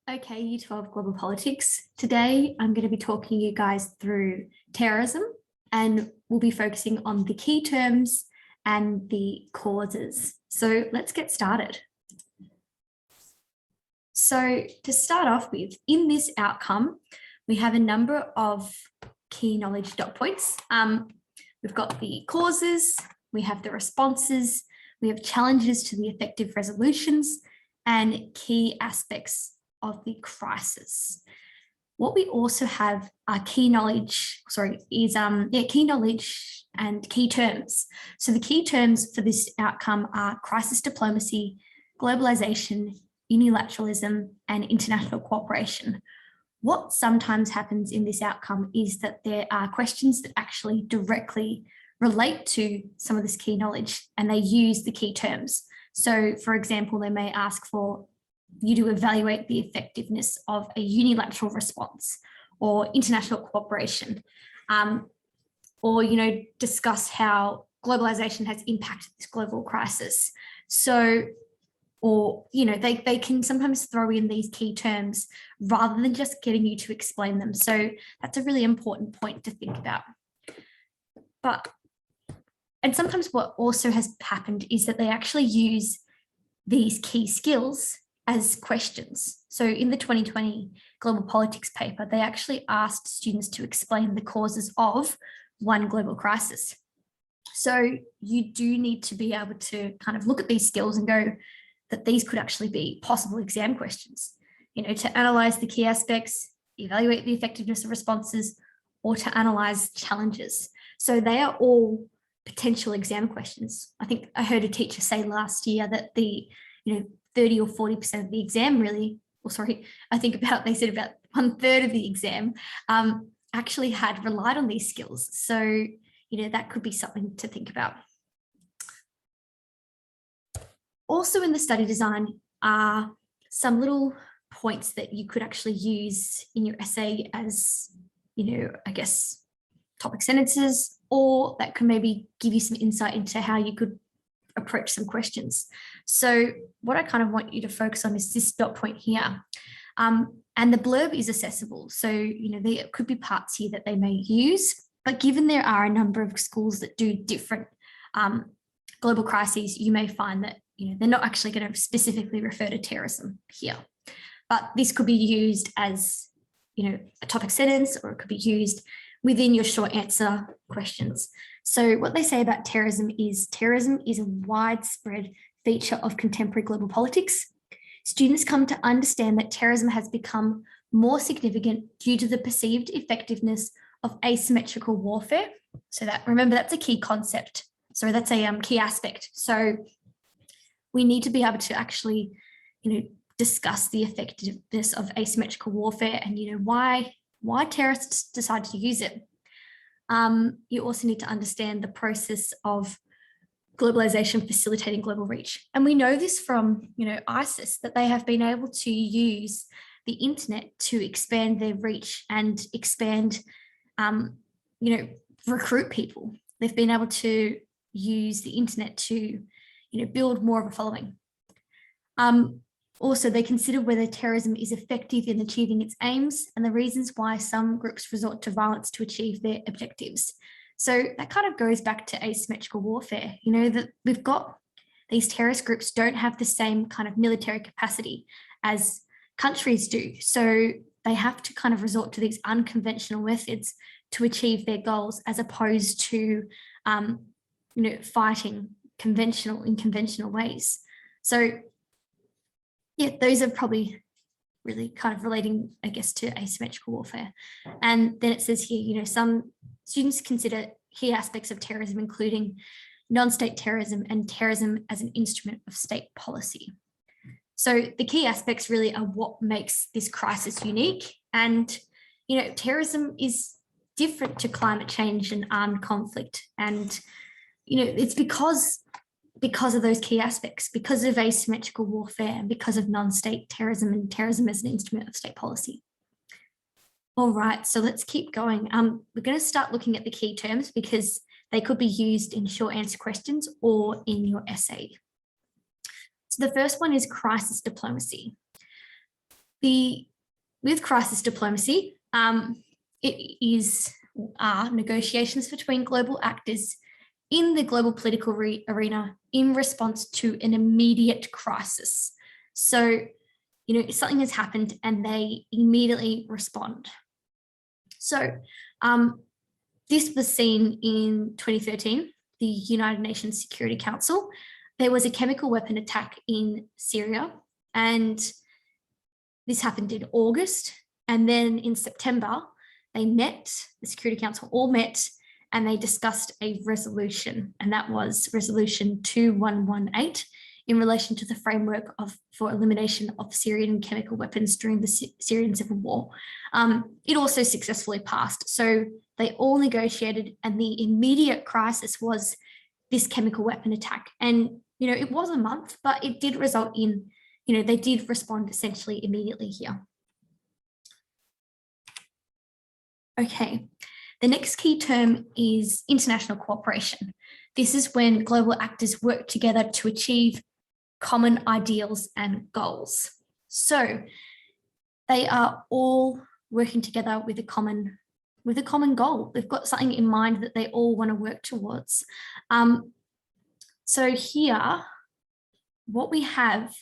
Okay, U12 Global Politics. Today, I'm going to be talking you guys through terrorism, and we'll be focusing on the key terms and the causes. So let's get started. So to start off with, in this outcome, we have a number of key knowledge dot points. We've got the causes, we have the responses, we have challenges to the effective resolutions, and key aspects of the crisis. What we also have are key knowledge and key terms. So the key terms for this outcome are crisis diplomacy, globalization, unilateralism, and international cooperation. What sometimes happens in this outcome is that there are questions that actually directly relate to some of this key knowledge, and they use the key terms. So, for example, they may ask for you to evaluate the effectiveness of a unilateral response or international cooperation, or discuss how globalization has impacted this global crisis. So, or they can sometimes throw in these key terms rather than just getting you to explain them. So that's a really important point to think about. And sometimes what also has happened is that they actually use these key skills as questions. So in the 2020 Global Politics paper, they actually asked students to explain the causes of one global crisis. So you do need to be able to kind of look at these skills and go that these could actually be possible exam questions, to analyze the key aspects, evaluate the effectiveness of responses, or to analyze challenges. So they are all potential exam questions. I think I heard a teacher say last year that the 30 or 40% of the exam they said about 1/3 of the exam actually had relied on these skills. So, that could be something to think about. Also in the study design are some little points that you could actually use in your essay as, topic sentences, or that could maybe give you some insight into how you could approach some questions. So what I kind of want you to focus on is this dot point here. And the blurb is accessible. So, there could be parts here that they may use, but given there are a number of schools that do different global crises, you may find that, they're not actually going to specifically refer to terrorism here. But this could be used as, a topic sentence, or it could be used within your short answer questions. So what they say about terrorism is a widespread feature of contemporary global politics. Students come to understand that terrorism has become more significant due to the perceived effectiveness of asymmetrical warfare. So remember, that's a key concept. So that's a key aspect. So we need to be able to actually, discuss the effectiveness of asymmetrical warfare and, why terrorists decide to use it. You also need to understand the process of globalization facilitating global reach. And we know this from, ISIS, that they have been able to use the internet to expand their reach and expand, recruit people. They've been able to use the internet to, build more of a following. Also, they consider whether terrorism is effective in achieving its aims and the reasons why some groups resort to violence to achieve their objectives. So that kind of goes back to asymmetrical warfare, that we've got these terrorist groups don't have the same kind of military capacity as countries do. So they have to kind of resort to these unconventional methods to achieve their goals, as opposed to, fighting in conventional ways. So yeah, those are probably really kind of relating, I guess, to asymmetrical warfare. And then it says here, some students consider key aspects of terrorism, including non-state terrorism and terrorism as an instrument of state policy. So the key aspects really are what makes this crisis unique. And, terrorism is different to climate change and armed conflict. And, it's because of those key aspects, because of asymmetrical warfare, and because of non-state terrorism and terrorism as an instrument of state policy. All right, so let's keep going. We're going to start looking at the key terms because they could be used in short answer questions or in your essay. So the first one is crisis diplomacy. with crisis diplomacy, it is negotiations between global actors in the global political arena in response to an immediate crisis. So, something has happened and they immediately respond. So this was seen in 2013, the United Nations Security Council. There was a chemical weapon attack in Syria, and this happened in August. And then in September, the Security Council all met, and they discussed a resolution, and that was Resolution 2118 in relation to the framework for elimination of Syrian chemical weapons during the Syrian civil war. It also successfully passed. So they all negotiated, and the immediate crisis was this chemical weapon attack. And, it was a month, but it did result in, they did respond essentially immediately here. Okay, the next key term is international cooperation. This is when global actors work together to achieve common ideals and goals. So they are all working together with a common goal. They've got something in mind that they all want to work towards. So here, what we have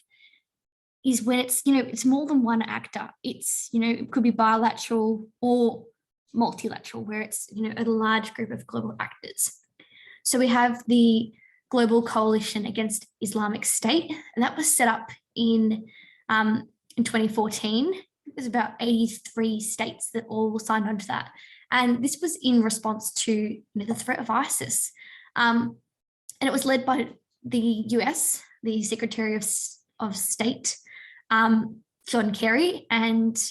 is when it's more than one actor. It's, it could be bilateral or multilateral, where it's, a large group of global actors. So we have the Global Coalition Against Islamic State, and that was set up in 2014. There's about 83 states that all signed on to that. And this was in response to the threat of ISIS. And it was led by the US, the Secretary of State, John Kerry. And,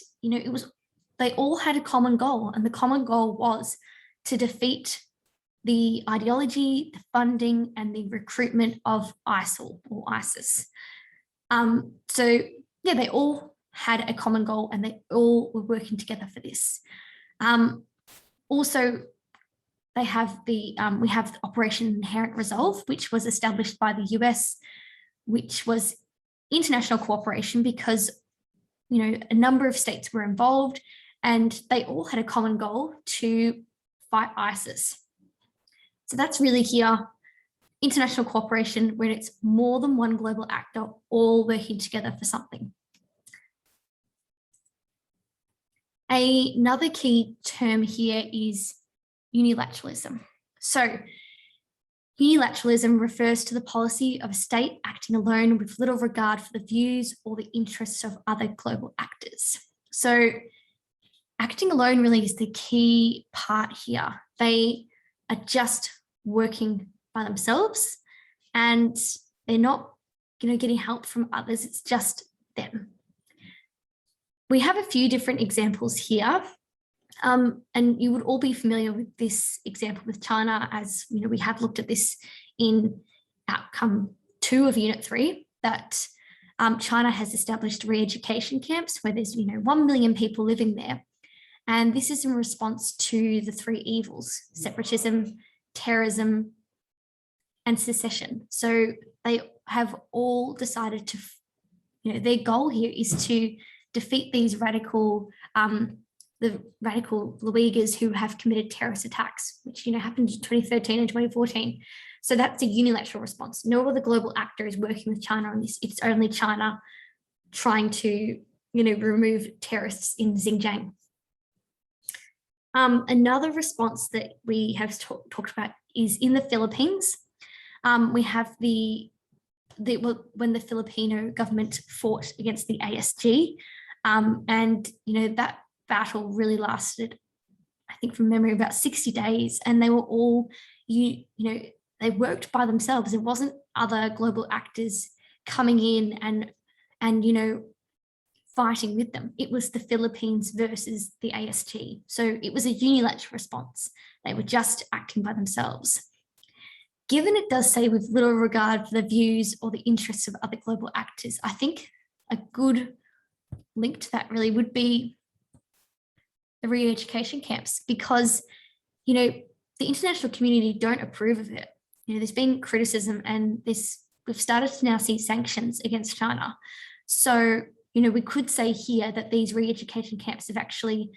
they all had a common goal. And the common goal was to defeat the ideology, the funding, and the recruitment of ISIL or ISIS. So yeah, they all had a common goal, and they all were working together for this. Also, we have Operation Inherent Resolve, which was established by the US, which was international cooperation because, a number of states were involved, and they all had a common goal to fight ISIS. So that's really here, international cooperation, when it's more than one global actor all working together for something. Another key term here is unilateralism. So unilateralism refers to the policy of a state acting alone with little regard for the views or the interests of other global actors. So acting alone really is the key part here. They are just working by themselves, and they're not, getting help from others. It's just them. We have a few different examples here, and you would all be familiar with this example with China, as we have looked at this in outcome 2 of Unit 3, that China has established re-education camps where there's 1 million people living there. And this is in response to the 3 evils: separatism, terrorism, and secession. So they have all decided to, their goal here is to defeat these radical, the radical Uyghurs who have committed terrorist attacks, which, happened in 2013 and 2014. So that's a unilateral response. No other global actor is working with China on this. It's only China trying to, remove terrorists in Xinjiang. Another response that we have talked about is in the Philippines. We have when the Filipino government fought against the ASG, and that battle really lasted, I think from memory, about 60 days, and they were all, they worked by themselves. It wasn't other global actors coming in and fighting with them. It was the Philippines versus the AST. So it was a unilateral response. They were just acting by themselves. Given it does say with little regard for the views or the interests of other global actors, I think a good link to that really would be the re-education camps, because, the international community don't approve of it. There's been criticism, and we've started to now see sanctions against China. So we could say here that these re-education camps have actually,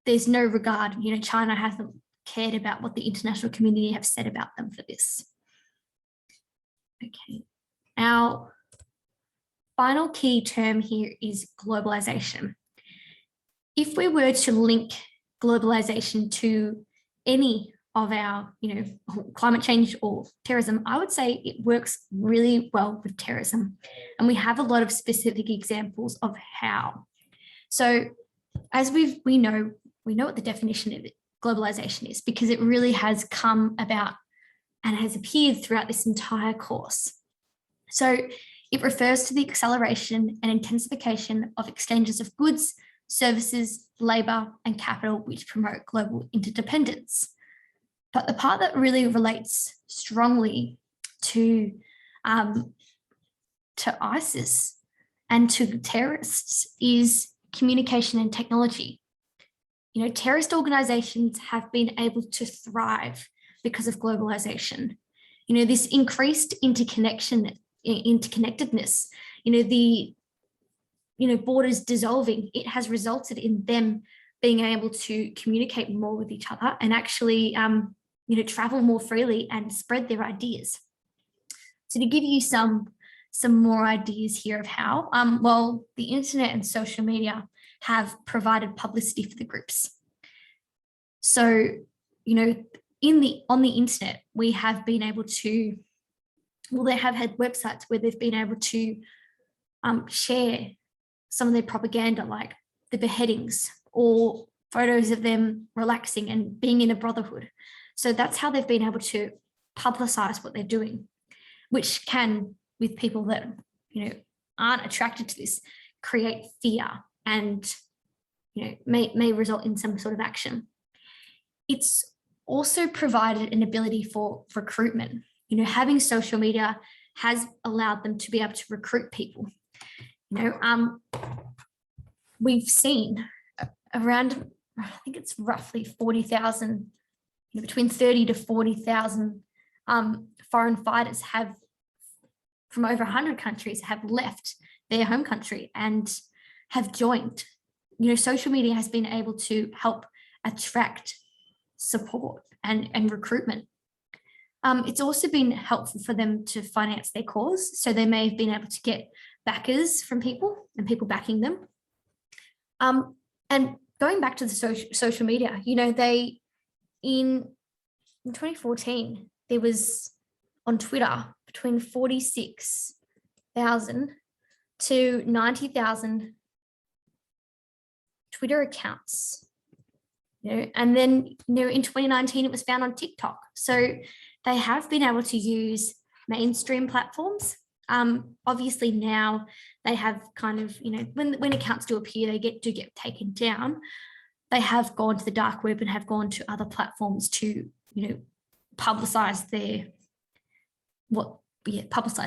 there's no regard. China hasn't cared about what the international community have said about them for this. Okay, our final key term here is globalization. If we were to link globalization to any of our, climate change or terrorism, I would say it works really well with terrorism. And we have a lot of specific examples of how. So as we know what the definition of globalization is, because it really has come about and has appeared throughout this entire course. So it refers to the acceleration and intensification of exchanges of goods, services, labour, and capital which promote global interdependence. But the part that really relates strongly to ISIS and to terrorists is communication and technology. Terrorist organisations have been able to thrive because of globalisation. This increased interconnectedness, the borders dissolving, it has resulted in them being able to communicate more with each other and actually, travel more freely and spread their ideas. So to give you some more ideas here of how, well, the internet and social media have provided publicity for the groups. So, on the internet, we have been able to, they have had websites where they've been able to share some of their propaganda, like the beheadings or photos of them relaxing and being in a brotherhood. So that's how they've been able to publicize what they're doing, which can, with people that, aren't attracted to this, create fear and, may result in some sort of action. It's also provided an ability for recruitment. Having social media has allowed them to be able to recruit people. We've seen around, I think it's roughly 40,000, between 30 to 40,000 foreign fighters have, from over 100 countries, have left their home country and have joined. Social media has been able to help attract support and recruitment. It's also been helpful for them to finance their cause. So they may have been able to get backers from people and people backing them. And going back to the social media, they, in 2014, there was on Twitter between 46,000 to 90,000 Twitter accounts. And then, in 2019, it was found on TikTok. So they have been able to use mainstream platforms. Obviously now they have kind of, when accounts do appear, they do get taken down. They have gone to the dark web and have gone to other platforms to, publicize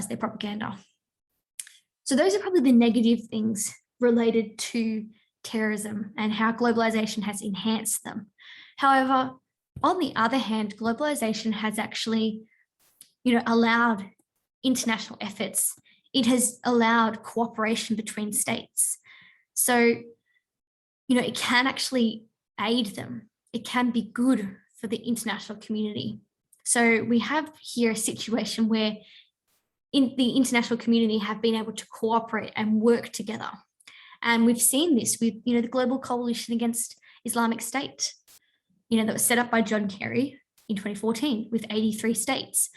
their propaganda. So those are probably the negative things related to terrorism and how globalization has enhanced them. However, on the other hand, globalization has actually, allowed international efforts. It has allowed cooperation between states. So, it can actually aid them. It can be good for the international community. So we have here a situation where the international community have been able to cooperate and work together. And we've seen this with, the Global Coalition Against Islamic State, that was set up by John Kerry in 2014 with 83 states.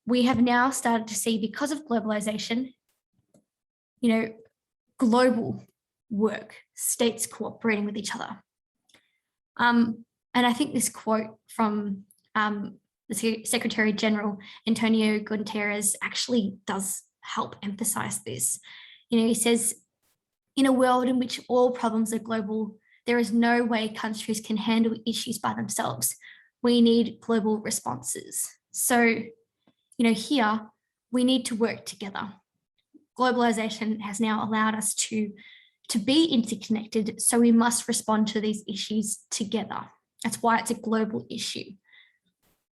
We have now started to see, because of globalization, global work, states cooperating with each other. And I think this quote from the Secretary General, Antonio Guterres, actually does help emphasize this. He says, in a world in which all problems are global, there is no way countries can handle issues by themselves. We need global responses. So, here we need to work together. Globalization has now allowed us to be interconnected, so we must respond to these issues together. That's why it's a global issue.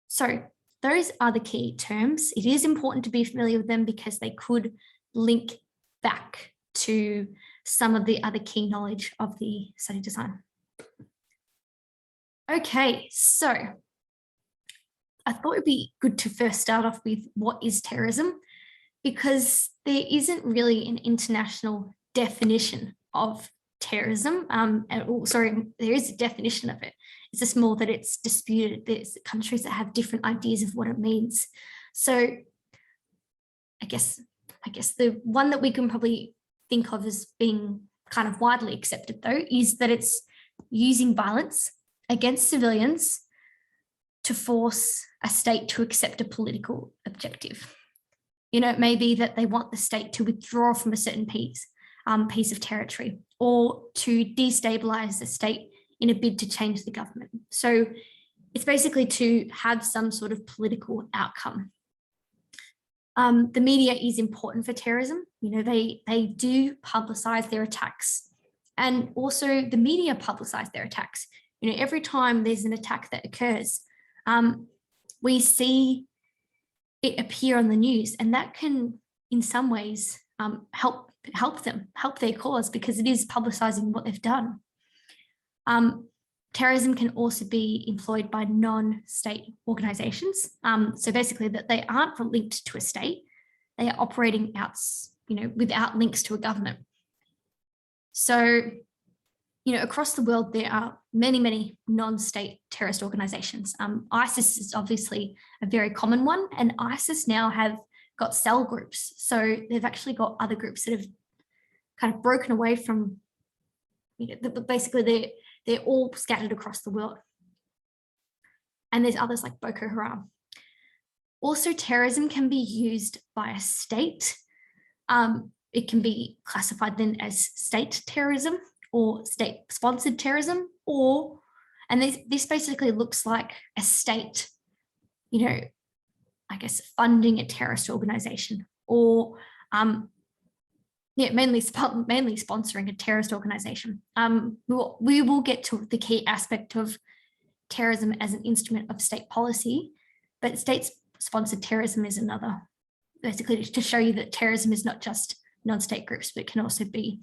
So those are the key terms. It is important to be familiar with them because they could link back to some of the other key knowledge of the study design. Okay, so I thought it'd be good to first start off with what is terrorism, because there isn't really an international definition of terrorism. There is a definition of it. It's just more that it's disputed. There's countries that have different ideas of what it means. So I guess the one that we can probably think of as being kind of widely accepted, though, is that it's using violence against civilians to force a state to accept a political objective. You know, it may be that they want the state to withdraw from a certain piece of territory, or to destabilize the state in a bid to change the government. So it's basically to have some sort of political outcome. The media is important for terrorism. You know, they do publicize their attacks, and also the media publicize their attacks. You know, every time there's an attack that occurs, we see it appear on the news, and that can, in some ways, help their cause, because it is publicizing what they've done. Terrorism can also be employed by non-state organizations. So basically that they aren't linked to a state, they are operating out, you know, without links to a government. So, you know, across the world, there are many, many non-state terrorist organizations. ISIS is obviously a very common one, and ISIS now have got cell groups. So they've actually got other groups that have kind of broken away from, you know, basically they're all scattered across the world. And there's others like Boko Haram. Also, terrorism can be used by a state. It can be classified then as state terrorism or state-sponsored terrorism, and this basically looks like a state, you know, I guess funding a terrorist organization, or mainly sponsoring a terrorist organization. We will get to the key aspect of terrorism as an instrument of state policy, but state-sponsored terrorism is another, basically to show you that terrorism is not just non-state groups, but it can also be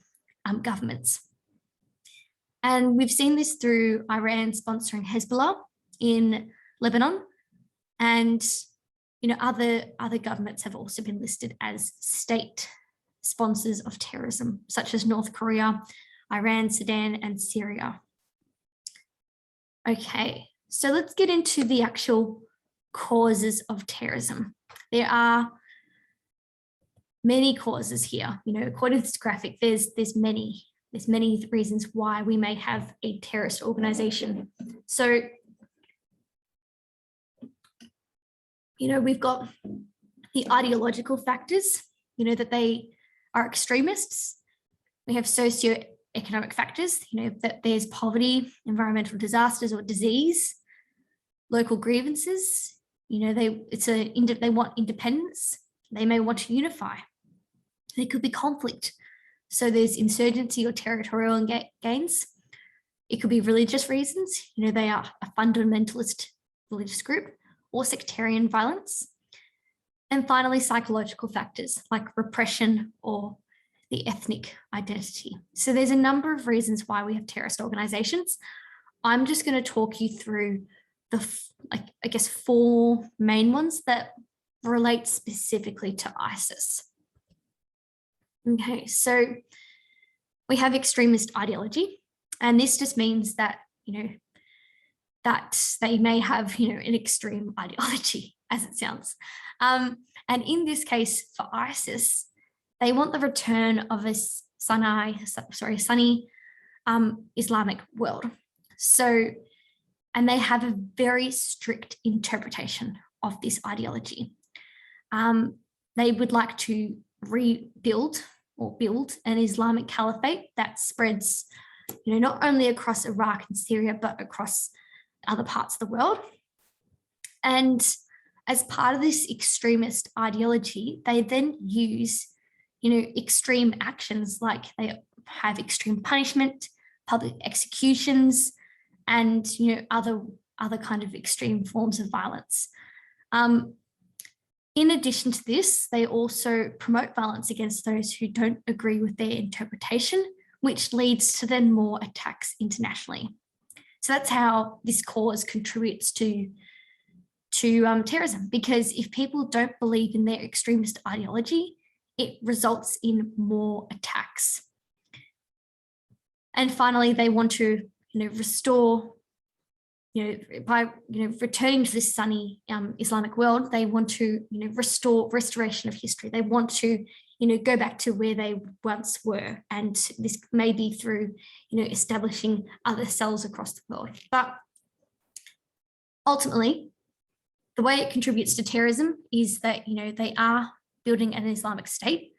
governments. And we've seen this through Iran sponsoring Hezbollah in Lebanon, and you know, other governments have also been listed as state sponsors of terrorism, such as North Korea, Iran, Sudan, and Syria. Okay, so let's get into the actual causes of terrorism. There are many causes here. You know, according to this graphic, there's many reasons why we may have a terrorist organization. So, you know, we've got the ideological factors, you know, that they are extremists. We have socioeconomic factors, you know, that there's poverty, environmental disasters or disease, local grievances, you know, they want independence. They may want to unify. There could be conflict. So there's insurgency or territorial gains. It could be religious reasons. You know, they are a fundamentalist religious group, or sectarian violence. And finally, psychological factors like repression or the ethnic identity. So there's a number of reasons why we have terrorist organizations. I'm just going to talk you through I guess 4 main ones that relate specifically to ISIS. Okay, so we have extremist ideology, and this just means that, you know, that they may have, you know, an extreme ideology, as it sounds. And in this case, for ISIS, they want the return of a sunny Islamic world. So, and they have a very strict interpretation of this ideology. They would like to rebuild or build an Islamic caliphate that spreads, you know, not only across Iraq and Syria, but across other parts of the world. And as part of this extremist ideology, they then use, you know, extreme actions, like they have extreme punishment, public executions, and, you know, other kind of extreme forms of violence. In addition to this, they also promote violence against those who don't agree with their interpretation, which leads to then more attacks internationally. So that's how this cause contributes to terrorism, because if people don't believe in their extremist ideology, it results in more attacks. And finally, they want to, restore, by returning to this sunny Islamic world, they want to, restoration of history. They want to, go back to where they once were, and this may be through, establishing other cells across the world. But ultimately, the way it contributes to terrorism is that, they are building an Islamic state,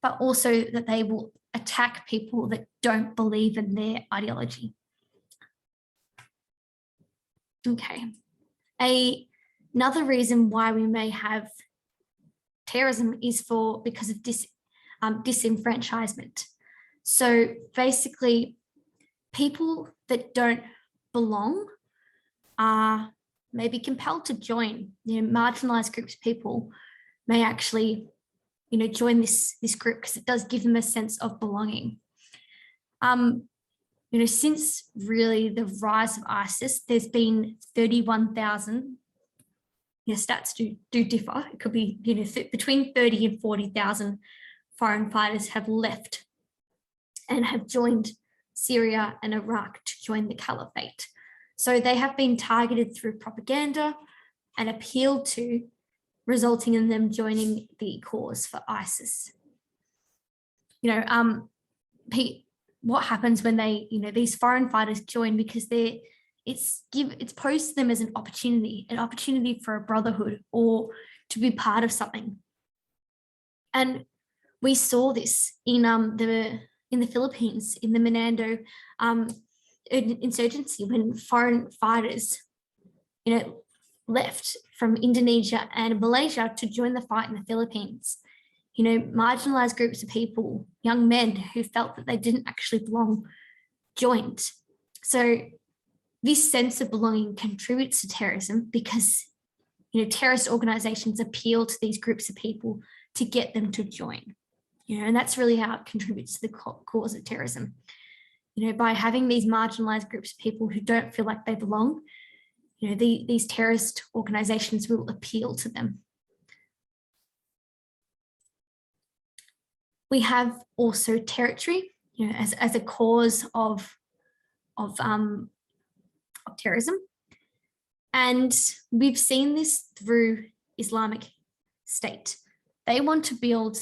but also that they will attack people that don't believe in their ideology. Okay. Another reason why we may have terrorism is because of disenfranchisement. So basically, people that don't belong are maybe compelled to join. Marginalized groups of people may actually, join this group because it does give them a sense of belonging. Since really the rise of ISIS, there's been 31,000. Stats do differ. It could be, between 30 and 40,000 foreign fighters have left and have joined Syria and Iraq to join the caliphate. So they have been targeted through propaganda and appealed to, resulting in them joining the cause for ISIS. What happens when they, these foreign fighters join, because it's posed to them as an opportunity for a brotherhood or to be part of something. And we saw this in the Philippines, in the Mindanao insurgency, when foreign fighters, left from Indonesia and Malaysia to join the fight in the Philippines. Marginalized groups of people, young men who felt that they didn't actually belong, joined. So this sense of belonging contributes to terrorism because, terrorist organizations appeal to these groups of people to get them to join, and that's really how it contributes to the cause of terrorism. By having these marginalized groups of people who don't feel like they belong, these terrorist organizations will appeal to them. We have also territory, as a cause of terrorism. And we've seen this through Islamic State. They want to build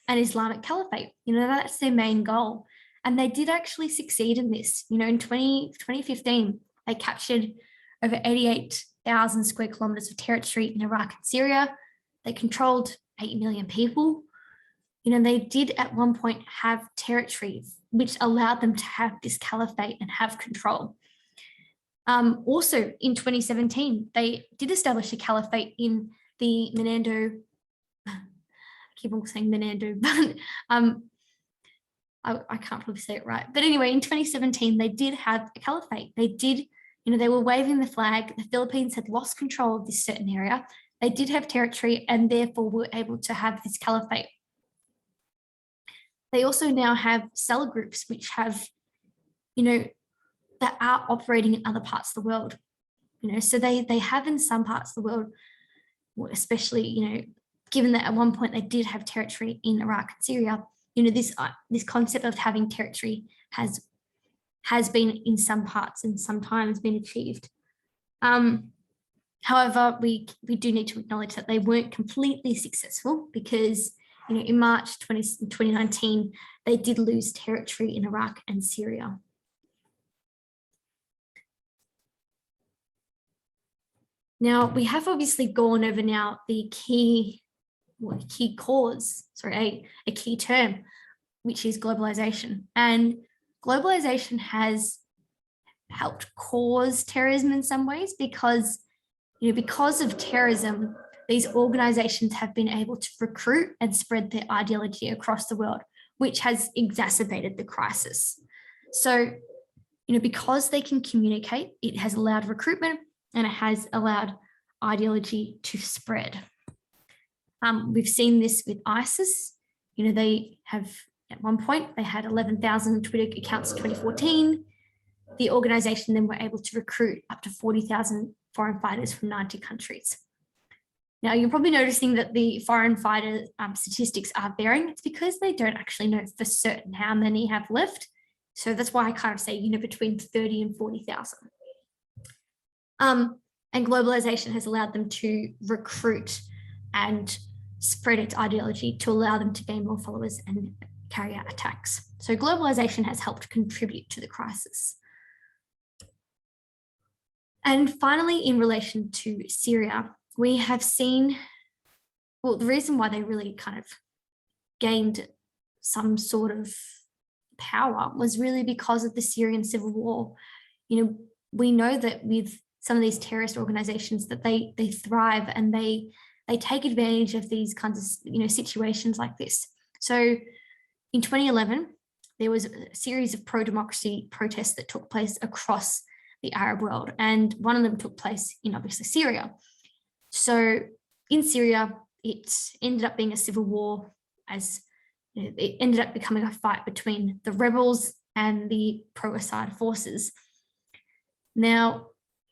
an Islamic caliphate. That's their main goal. And they did actually succeed in this. In 2015, they captured over 88,000 square kilometers of territory in Iraq and Syria. They controlled 8 million people. They did at one point have territory which allowed them to have this caliphate and have control. Also in 2017, they did establish a caliphate in the Mindanao. I keep on saying Mindanao, but I can't probably say it right. But anyway, in 2017, they did have a caliphate. They did, they were waving the flag. The Philippines had lost control of this certain area. They did have territory and therefore were able to have this caliphate. They also now have cell groups which have, that are operating in other parts of the world. So they have in some parts of the world, especially, given that at one point they did have territory in Iraq and Syria, this concept of having territory has been in some parts and sometimes been achieved. However, we do need to acknowledge that they weren't completely successful because, in March 2019, they did lose territory in Iraq and Syria. Now, we have obviously gone over now the key term, which is globalization. And globalization has helped cause terrorism in some ways because, because of terrorism, these organizations have been able to recruit and spread their ideology across the world, which has exacerbated the crisis. So, because they can communicate, it has allowed recruitment and it has allowed ideology to spread. We've seen this with ISIS. They have, at one point, they had 11,000 Twitter accounts in 2014. The organization then were able to recruit up to 40,000 foreign fighters from 90 countries. Now, you're probably noticing that the foreign fighter statistics are varying. It's because they don't actually know for certain how many have left. So that's why I kind of say, between 30 and 40,000. And globalization has allowed them to recruit and spread its ideology to allow them to gain more followers and carry out attacks. So globalization has helped contribute to the crisis. And finally, in relation to Syria, we have seen, well, the reason why they really kind of gained some sort of power was really because of the Syrian civil war. We know that with some of these terrorist organizations that they thrive and they take advantage of these kinds of situations like this. So in 2011, there was a series of pro-democracy protests that took place across the Arab world, and one of them took place in obviously Syria. So in Syria, it ended up being a civil war, as it ended up becoming a fight between the rebels and the pro-Assad forces. Now,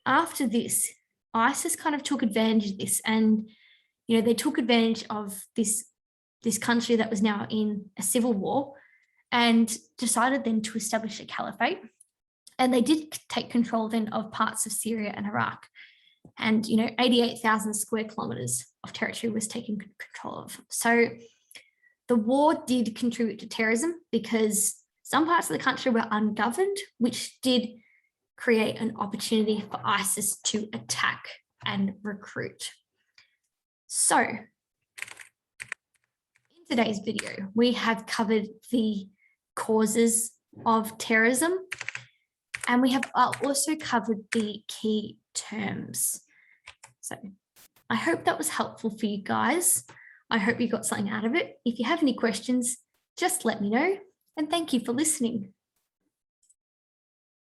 after this, ISIS kind of took advantage of this, and they took advantage of this country that was now in a civil war and decided then to establish a caliphate. And they did take control then of parts of Syria and Iraq. And 88,000 square kilometers of territory was taken control of. So the war did contribute to terrorism because some parts of the country were ungoverned, which did create an opportunity for ISIS to attack and recruit. So in today's video, we have covered the causes of terrorism, and we have also covered the key terms. So I hope that was helpful for you guys. I hope you got something out of it. If you have any questions, just let me know, and thank you for listening.